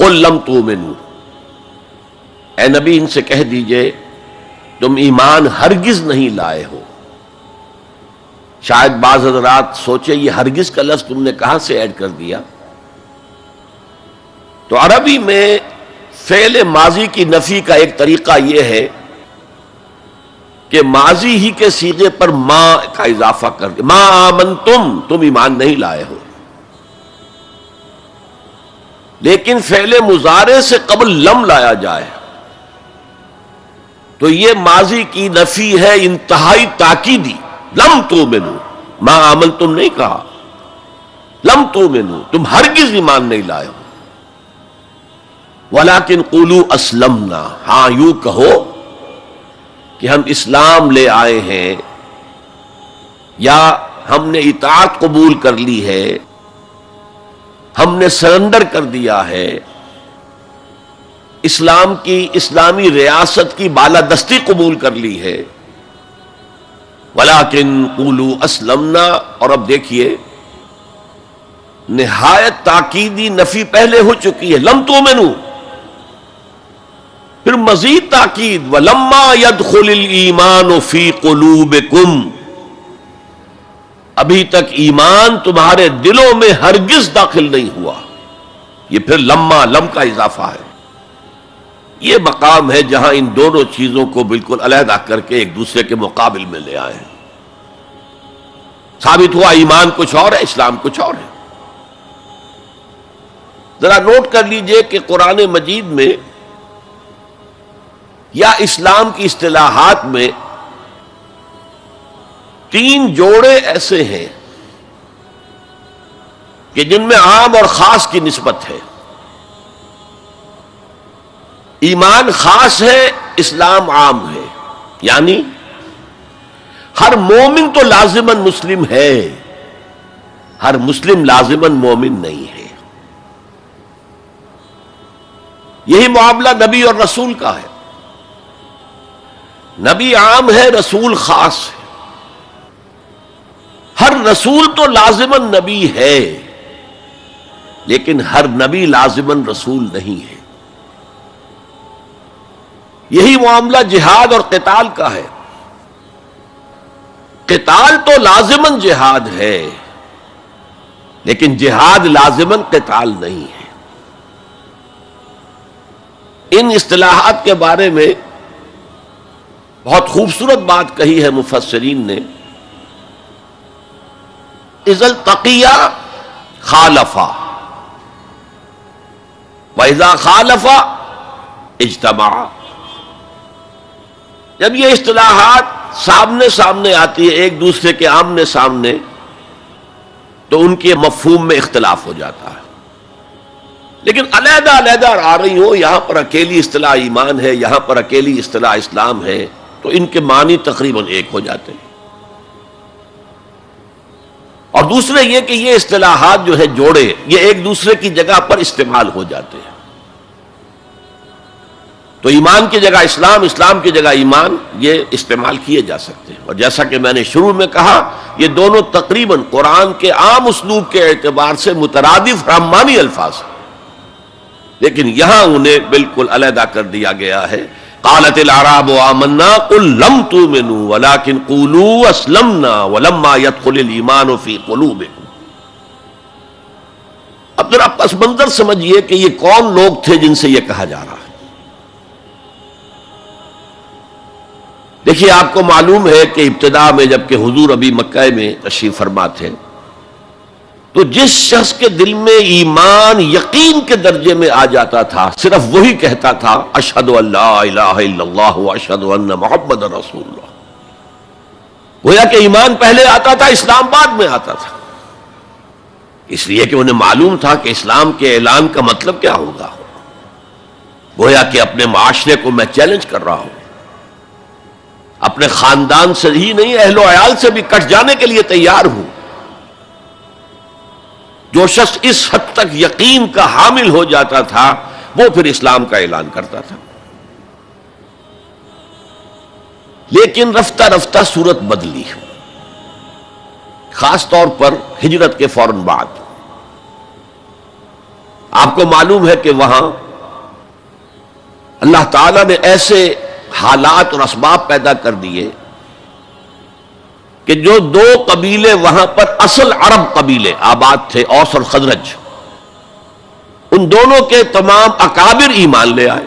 قل لم تؤمنوا، اے نبی ان سے کہہ دیجئے تم ایمان ہرگز نہیں لائے ہو۔ شاید بعض حضرات سوچے یہ ہرگز کا لفظ تم نے کہاں سے ایڈ کر دیا؟ تو عربی میں فعل ماضی کی نفی کا ایک طریقہ یہ ہے کہ ماضی ہی کے صیغے پر ما کا اضافہ کر دیا، ما آمنتم، تم ایمان نہیں لائے ہو۔ لیکن فعل مضارع سے قبل لم لایا جائے تو یہ ماضی کی نفی ہے انتہائی تاکیدی۔ لم تؤمنوا، ما آمنتم نہیں کہا، لم تؤمنوا، تم ہرگز ایمان نہیں لائے ہو۔ وَلَكِنْ قُولُوا أَسْلَمْنَا، ہاں یوں کہو کہ ہم اسلام لے آئے ہیں، یا ہم نے اطاعت قبول کر لی ہے، ہم نے سرنڈر کر دیا ہے، اسلام کی، اسلامی ریاست کی بالادستی قبول کر لی ہے۔ وَلَكِنْ قُولُوا أَسْلَمْنَا، اور اب دیکھیے نہایت تاکیدی نفی پہلے ہو چکی ہے، لم تؤمنوا، پھر مزید تاکید وَلَمَّا يَدْخُلِ الْإِيمَانُ فِي قُلُوبِكُمْ، ابھی تک ایمان تمہارے دلوں میں ہرگز داخل نہیں ہوا۔ یہ پھر لما، لم کا اضافہ ہے۔ یہ مقام ہے جہاں ان دونوں چیزوں کو بالکل علیحدہ کر کے ایک دوسرے کے مقابل میں لے آئے ہیں۔ ثابت ہوا ایمان کچھ اور ہے، اسلام کچھ اور ہے۔ ذرا نوٹ کر لیجئے کہ قرآن مجید میں یا اسلام کی اصطلاحات میں تین جوڑے ایسے ہیں کہ جن میں عام اور خاص کی نسبت ہے۔ ایمان خاص ہے، اسلام عام ہے، یعنی ہر مومن تو لازماً مسلم ہے، ہر مسلم لازماً مومن نہیں ہے۔ یہی معاملہ نبی اور رسول کا ہے۔ نبی عام ہے، رسول خاص ہے۔ ہر رسول تو لازماً نبی ہے، لیکن ہر نبی لازماً رسول نہیں ہے۔ یہی معاملہ جہاد اور قتال کا ہے۔ قتال تو لازماً جہاد ہے، لیکن جہاد لازماً قتال نہیں ہے۔ ان اصطلاحات کے بارے میں بہت خوبصورت بات کہی ہے مفسرین نے، اذا التقیا خالفا واذا خالفا اجتمعا۔ جب یہ اصطلاحات سامنے سامنے آتی ہے، ایک دوسرے کے آمنے سامنے، تو ان کے مفہوم میں اختلاف ہو جاتا ہے۔ لیکن علیحدہ علیحدہ آ رہی ہو، یہاں پر اکیلی اصطلاح ایمان ہے، یہاں پر اکیلی اصطلاح اسلام ہے، تو ان کے معنی تقریباً ایک ہو جاتے ہیں۔ اور دوسرے یہ کہ یہ اصطلاحات جو ہے جوڑے، یہ ایک دوسرے کی جگہ پر استعمال ہو جاتے ہیں۔ تو ایمان کی جگہ اسلام، اسلام کی جگہ ایمان، یہ استعمال کیے جا سکتے ہیں۔ اور جیسا کہ میں نے شروع میں کہا، یہ دونوں تقریباً قرآن کے عام اسلوب کے اعتبار سے مترادف رحمانی الفاظ ہیں، لیکن یہاں انہیں بالکل علیحدہ کر دیا گیا ہے۔ قالت الاعراب آمنا قل لم تؤمنوا ولكن قولوا اسلمنا ولما يدخل الايمان في قلوبكم۔ اب ذرا پس منظر سمجھیے کہ یہ کون لوگ تھے جن سے یہ کہا جا رہا ہے۔ دیکھیے، آپ کو معلوم ہے کہ ابتدا میں جب کہ حضور ابھی مکہ میں تشریف فرما تھے، تو جس شخص کے دل میں ایمان یقین کے درجے میں آ جاتا تھا، صرف وہی کہتا تھا اشہد ان لا الہ الا اللہ واشہد ان محمد رسول اللہ۔ گویا کہ ایمان پہلے آتا تھا، اسلام بعد میں آتا تھا، اس لیے کہ انہیں معلوم تھا کہ اسلام کے اعلان کا مطلب کیا ہوگا۔ گویا کہ اپنے معاشرے کو میں چیلنج کر رہا ہوں، اپنے خاندان سے ہی نہیں، اہل و عیال سے بھی کٹ جانے کے لیے تیار ہوں۔ جو شخص اس حد تک یقین کا حامل ہو جاتا تھا، وہ پھر اسلام کا اعلان کرتا تھا۔ لیکن رفتہ رفتہ صورت بدلی، خاص طور پر ہجرت کے فوراً بعد۔ آپ کو معلوم ہے کہ وہاں اللہ تعالیٰ نے ایسے حالات اور اسباب پیدا کر دیے کہ جو دو قبیلے وہاں پر اصل عرب قبیلے آباد تھے، اوس اور خزرج، ان دونوں کے تمام اکابر ایمان لے آئے.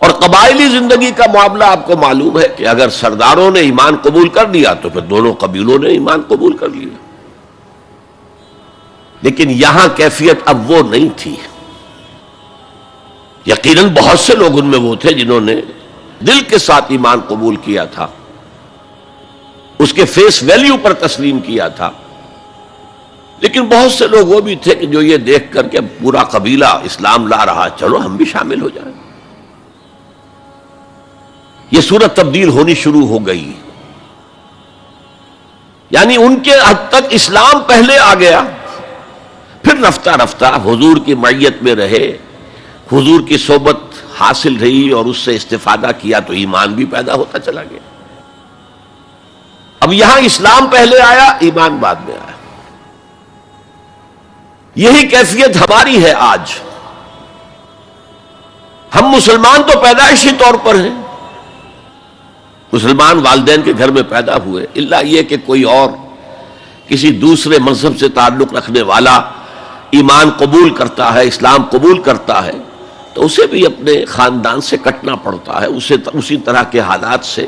اور قبائلی زندگی کا معاملہ آپ کو معلوم ہے کہ اگر سرداروں نے ایمان قبول کر لیا تو پھر دونوں قبیلوں نے ایمان قبول کر لیا. لیکن یہاں کیفیت اب وہ نہیں تھی. یقیناً بہت سے لوگ ان میں وہ تھے جنہوں نے دل کے ساتھ ایمان قبول کیا تھا، اس کے فیس ویلیو پر تسلیم کیا تھا، لیکن بہت سے لوگ وہ بھی تھے کہ جو یہ دیکھ کر کہ پورا قبیلہ اسلام لا رہا، چلو ہم بھی شامل ہو جائیں. یہ صورت تبدیل ہونی شروع ہو گئی، یعنی ان کے حد تک اسلام پہلے آ گیا، پھر رفتہ رفتہ حضور کی معیت میں رہے، حضور کی صحبت حاصل رہی اور اس سے استفادہ کیا تو ایمان بھی پیدا ہوتا چلا گیا. اب یہاں اسلام پہلے آیا، ایمان بعد میں آیا. یہی کیفیت ہماری ہے آج. ہم مسلمان تو پیدائشی طور پر ہیں، مسلمان والدین کے گھر میں پیدا ہوئے، الا یہ کہ کوئی اور کسی دوسرے مذہب سے تعلق رکھنے والا ایمان قبول کرتا ہے، اسلام قبول کرتا ہے، تو اسے بھی اپنے خاندان سے کٹنا پڑتا ہے، اسے اسی طرح کے حالات سے،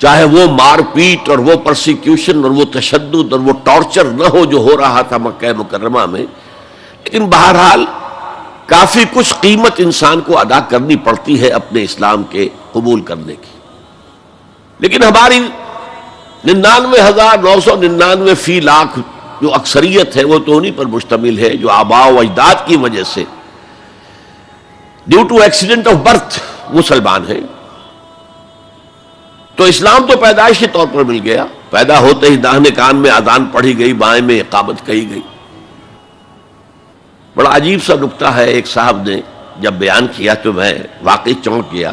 چاہے وہ مار پیٹ اور وہ پرسیکیوشن اور وہ تشدد اور وہ ٹارچر نہ ہو جو ہو رہا تھا مکہ مکرمہ میں، لیکن بہرحال کافی کچھ قیمت انسان کو ادا کرنی پڑتی ہے اپنے اسلام کے قبول کرنے کی. لیکن ہماری 99,999 فی لاکھ جو اکثریت ہے وہ تو انہی پر مشتمل ہے جو آباء و اجداد کی وجہ سے due to accident of birth مسلمان ہیں. تو اسلام تو پیدائشی طور پر مل گیا، پیدا ہوتے ہی داہنے کان میں اذان پڑھی گئی، بائیں میں اقامت کہی گئی. بڑا عجیب سا نکتہ ہے، ایک صاحب نے جب بیان کیا تو میں واقعی چونک گیا.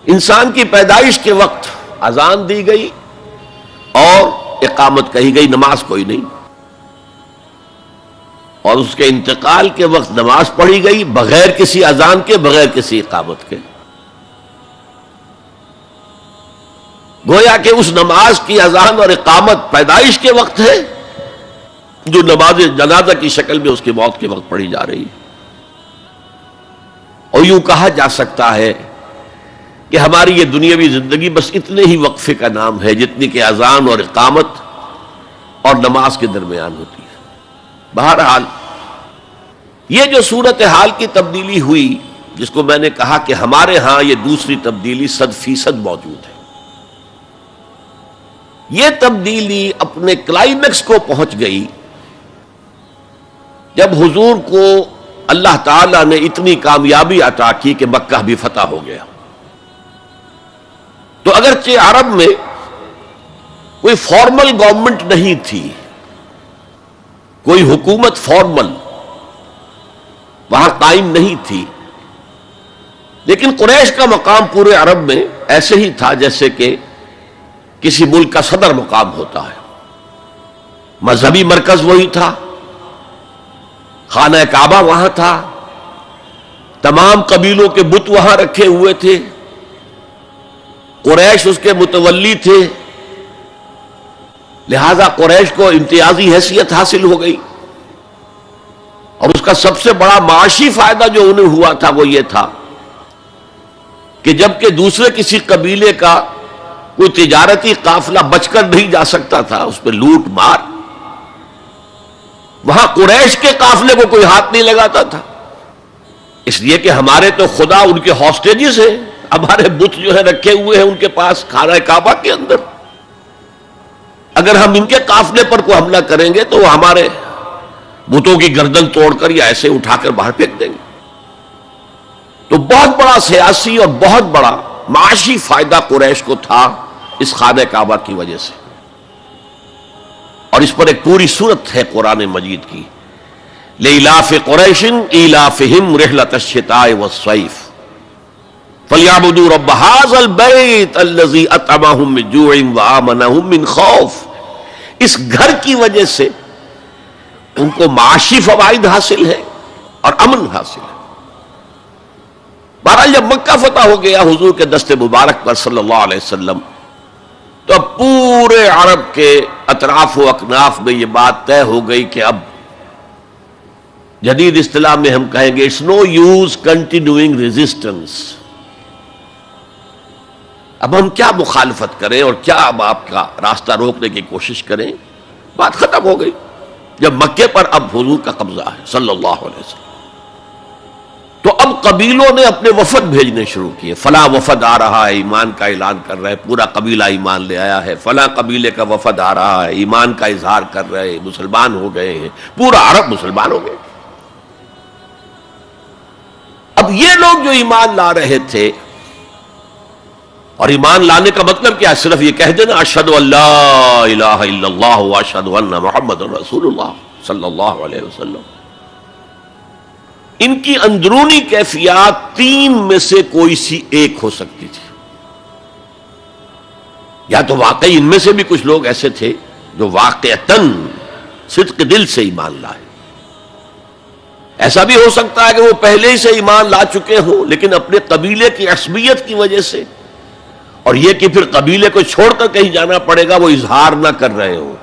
انسان کی پیدائش کے وقت اذان دی گئی اور اقامت کہی گئی، نماز کوئی نہیں، اور اس کے انتقال کے وقت نماز پڑھی گئی بغیر کسی اذان کے، بغیر کسی اقامت کے. گویا کہ اس نماز کی اذان اور اقامت پیدائش کے وقت ہے جو نماز جنازہ کی شکل میں اس کی موت کے وقت پڑھی جا رہی ہے. اور یوں کہا جا سکتا ہے کہ ہماری یہ دنیاوی زندگی بس اتنے ہی وقفے کا نام ہے جتنی کہ اذان اور اقامت اور نماز کے درمیان ہوتی ہے. بہرحال یہ جو صورتحال کی تبدیلی ہوئی، جس کو میں نے کہا کہ ہمارے ہاں یہ دوسری تبدیلی 100% موجود ہے، یہ تبدیلی اپنے کلائمیکس کو پہنچ گئی جب حضور کو اللہ تعالیٰ نے اتنی کامیابی عطا کی کہ مکہ بھی فتح ہو گیا. تو اگرچہ عرب میں کوئی فارمل گورنمنٹ نہیں تھی، کوئی حکومت فارمل وہاں قائم نہیں تھی، لیکن قریش کا مقام پورے عرب میں ایسے ہی تھا جیسے کہ کسی ملک کا صدر مقام ہوتا ہے. مذہبی مرکز وہی تھا، خانہ کعبہ وہاں تھا، تمام قبیلوں کے بت وہاں رکھے ہوئے تھے، قریش اس کے متولی تھے، لہذا قریش کو امتیازی حیثیت حاصل ہو گئی. اور اس کا سب سے بڑا معاشی فائدہ جو انہیں ہوا تھا وہ یہ تھا کہ جبکہ دوسرے کسی قبیلے کا کوئی تجارتی قافلہ بچ کر نہیں جا سکتا تھا، اس پہ لوٹ مار، وہاں قریش کے قافلے کو کوئی ہاتھ نہیں لگاتا تھا. اس لیے کہ ہمارے تو خدا ان کے ہاسٹیجز ہیں، ہمارے بت جو ہے رکھے ہوئے ہیں ان کے پاس خانہ کعبہ کے اندر. اگر ہم ان کے قافلے پر کوئی حملہ کریں گے تو وہ ہمارے بتوں کی گردن توڑ کر یا ایسے اٹھا کر باہر پھینک دیں گے. تو بہت بڑا سیاسی اور بہت بڑا معاشی فائدہ قریش کو تھا اس خانہ کعبہ کی وجہ سے. اور اس پر ایک پوری سورت ہے قرآن مجید کی، لإِلاف قریش إِلَافِهِمْ رِحْلَةَ الشِّتَاءِ وَالصَّيْفِ فَلْيَعْبُدُوا رَبَّ هَٰذَا الْبَيْتِ الَّذِي أَطْعَمَهُم مِّن جُوعٍ وَآمَنَهُم مِّن خَوْفٍ اس گھر کی وجہ سے ان کو معاشی فوائد حاصل ہے اور امن حاصل ہے۔ بہرحال جب مکہ فتح ہو گیا حضور کے دست مبارک پر صلی اللہ علیہ وسلم، تو اب پورے عرب کے اطراف و اکناف میں یہ بات طے ہو گئی کہ اب جدید اصطلاح میں ہم کہیں گے it's no use continuing resistance, اب ہم کیا مخالفت کریں اور کیا اب آپ کا راستہ روکنے کی کوشش کریں، بات ختم ہو گئی جب مکے پر اب حضور کا قبضہ ہے صلی اللہ علیہ وسلم۔ تو اب قبیلوں نے اپنے وفد بھیجنے شروع کیے، فلاں وفد آ رہا ہے ایمان کا اعلان کر رہا ہے، پورا قبیلہ ایمان لے آیا ہے، فلاں قبیلے کا وفد آ رہا ہے ایمان کا اظہار کر رہے ہیں، مسلمان ہو گئے ہیں، پورا عرب مسلمان ہو گئے۔ اب یہ لوگ جو ایمان لا رہے تھے، اور ایمان لانے کا مطلب کیا ہے؟ صرف یہ کہہ دینا اشہد ان لا الہ الا اللہ واشہد ان محمد رسول اللہ صلی اللہ علیہ وسلم، ان کی اندرونی کیفیات تین میں سے کوئی سی ایک ہو سکتی تھی۔ یا تو واقعی ان میں سے بھی کچھ لوگ ایسے تھے جو واقعتاً صدق دل سے ایمان لائے، ایسا بھی ہو سکتا ہے کہ وہ پہلے ہی سے ایمان لا چکے ہوں لیکن اپنے قبیلے کی عصبیت کی وجہ سے، اور یہ کہ پھر قبیلے کو چھوڑ کر کہیں جانا پڑے گا، وہ اظہار نہ کر رہے ہوں،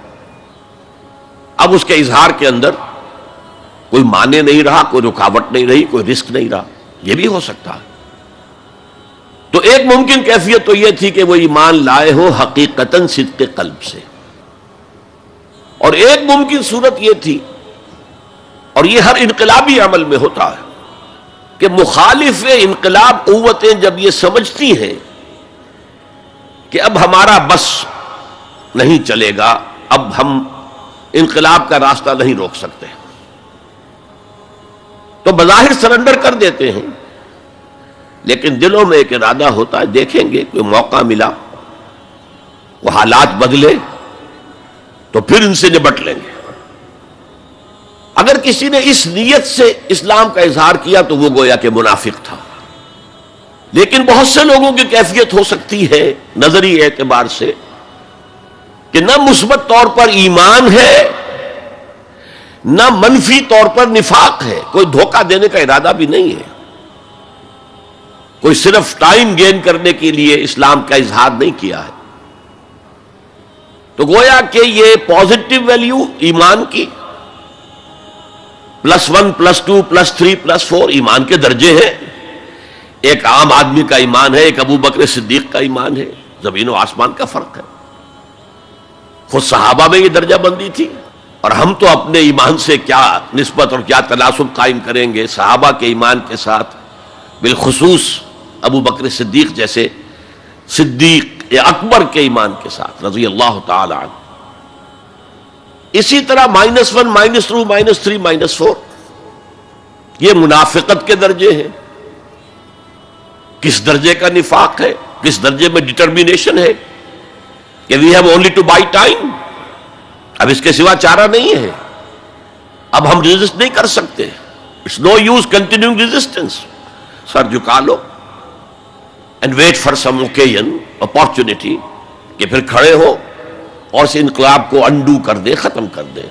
اب اس کے اظہار کے اندر کوئی مانے نہیں رہا، کوئی رکاوٹ نہیں رہی، کوئی رسک نہیں رہا، یہ بھی ہو سکتا ہے۔ تو ایک ممکن کیفیت تو یہ تھی کہ وہ ایمان لائے ہو حقیقتاً صدق قلب سے، اور ایک ممکن صورت یہ تھی، اور یہ ہر انقلابی عمل میں ہوتا ہے، کہ مخالف انقلاب قوتیں جب یہ سمجھتی ہیں کہ اب ہمارا بس نہیں چلے گا، اب ہم انقلاب کا راستہ نہیں روک سکتے، تو بظاہر سرنڈر کر دیتے ہیں، لیکن دلوں میں ایک ارادہ ہوتا ہے دیکھیں گے کوئی موقع ملا، وہ حالات بدلے تو پھر ان سے نبٹ لیں گے۔ اگر کسی نے اس نیت سے اسلام کا اظہار کیا تو وہ گویا کہ منافق تھا، لیکن بہت سے لوگوں کی کیفیت ہو سکتی ہے نظری اعتبار سے کہ نہ مثبت طور پر ایمان ہے نہ منفی طور پر نفاق ہے، کوئی دھوکہ دینے کا ارادہ بھی نہیں ہے، کوئی صرف ٹائم گین کرنے کے لیے اسلام کا اظہار نہیں کیا ہے، تو گویا کہ یہ پازیٹو ویلیو ایمان کی +1 +2 +3 +4 ایمان کے درجے ہیں، ایک عام آدمی کا ایمان ہے، ایک ابو بکر صدیق کا ایمان ہے، زمین و آسمان کا فرق ہے۔ خود صحابہ میں یہ درجہ بندی تھی، اور ہم تو اپنے ایمان سے کیا نسبت اور کیا تناسب قائم کریں گے صحابہ کے ایمان کے ساتھ، بالخصوص ابو بکر صدیق جیسے صدیق یا اکبر کے ایمان کے ساتھ رضی اللہ تعالی عنہ۔ اسی طرح -1 -2 -3 -4 یہ منافقت کے درجے ہیں، کس درجے کا نفاق ہے، کس درجے میں ڈٹرمینیشن ہے کہ we have only to buy time, اب اس کے سوا چارہ نہیں ہے، اب ہم ریزسٹ نہیں کر سکتے، it's no use continuing resistance, سر جھکا لو and wait for some occasion opportunity کہ پھر کھڑے ہو اور اس انقلاب کو انڈو کر دے، ختم کر دے۔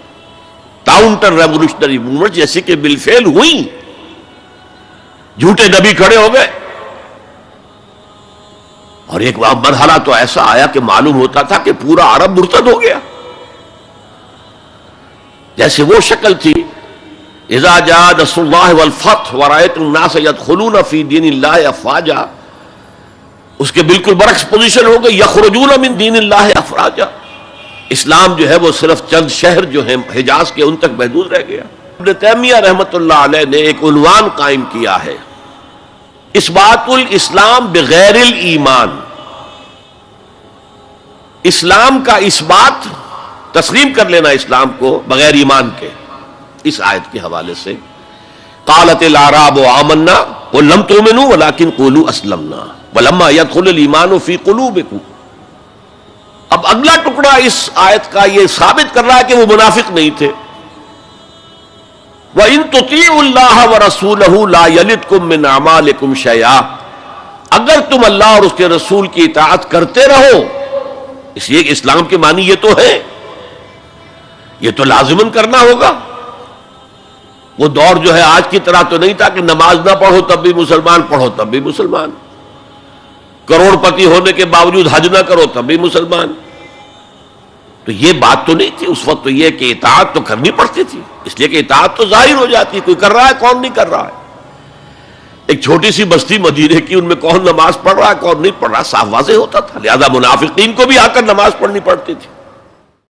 کاؤنٹر ریولوشنری موومنٹ جیسی کہ بالفعل ہوئی، جھوٹے نبی کھڑے ہو گئے، اور ایک مرحلہ تو ایسا آیا کہ معلوم ہوتا تھا کہ پورا عرب مرتد ہو گیا، جیسے وہ شکل تھی اذا جاء نصر اللہ والفتح ورأيت الناس يدخلون في دین اللہ افواجا، اس کے بالکل برعکس پوزیشن ہو گئی یخرجون من دین اللہ افواجا، اسلام جو ہے وہ صرف چند شہر جو ہیں حجاز کے ان تک محدود رہ گیا۔ ابن تیمیہ رحمۃ اللہ علیہ نے ایک عنوان قائم کیا ہے، اثبات الاسلام بغیر الایمان، اسلام کا اثبات، تسلیم کر لینا اسلام کو بغیر ایمان کے، اس آیت کے حوالے سے قالت الاعراب آمنا قل لم تؤمنوا ولكن قولوا اسلمنا ولما يدخل الايمان في قلوبكم۔ اب اگلا ٹکڑا اس آیت کا یہ ثابت کر رہا ہے کہ وہ منافق نہیں تھے، وَإِن تُطِيعُوا اللَّهَ وَرَسُولَهُ لَا يَلِدْكُم مِّنْ أَعْمَالِكُمْ شَيْئًا، اگر تم اللہ اور اس کے رسول کی اطاعت کرتے رہو، اس لیے اسلام کے معنی یہ تو ہے یہ تو لازماً کرنا ہوگا. وہ دور جو ہے آج کی طرح تو نہیں تھا کہ نماز نہ پڑھو تب بھی مسلمان، پڑھو تب بھی مسلمان، کروڑ پتی ہونے کے باوجود حج نہ کرو تب بھی مسلمان. تو یہ بات تو نہیں تھی اس وقت. تو یہ کہ اطاعت تو کرنی پڑتی تھی، اس لیے کہ اطاعت تو ظاہر ہو جاتی ہے، کوئی کر رہا ہے کون نہیں کر رہا ہے. ایک چھوٹی سی بستی مدینے کی، ان میں کون نماز پڑھ رہا ہے کون نہیں پڑھ رہا صاف واضح ہوتا تھا. لہذا منافقین کو بھی آ کر نماز پڑھنی پڑتی تھی.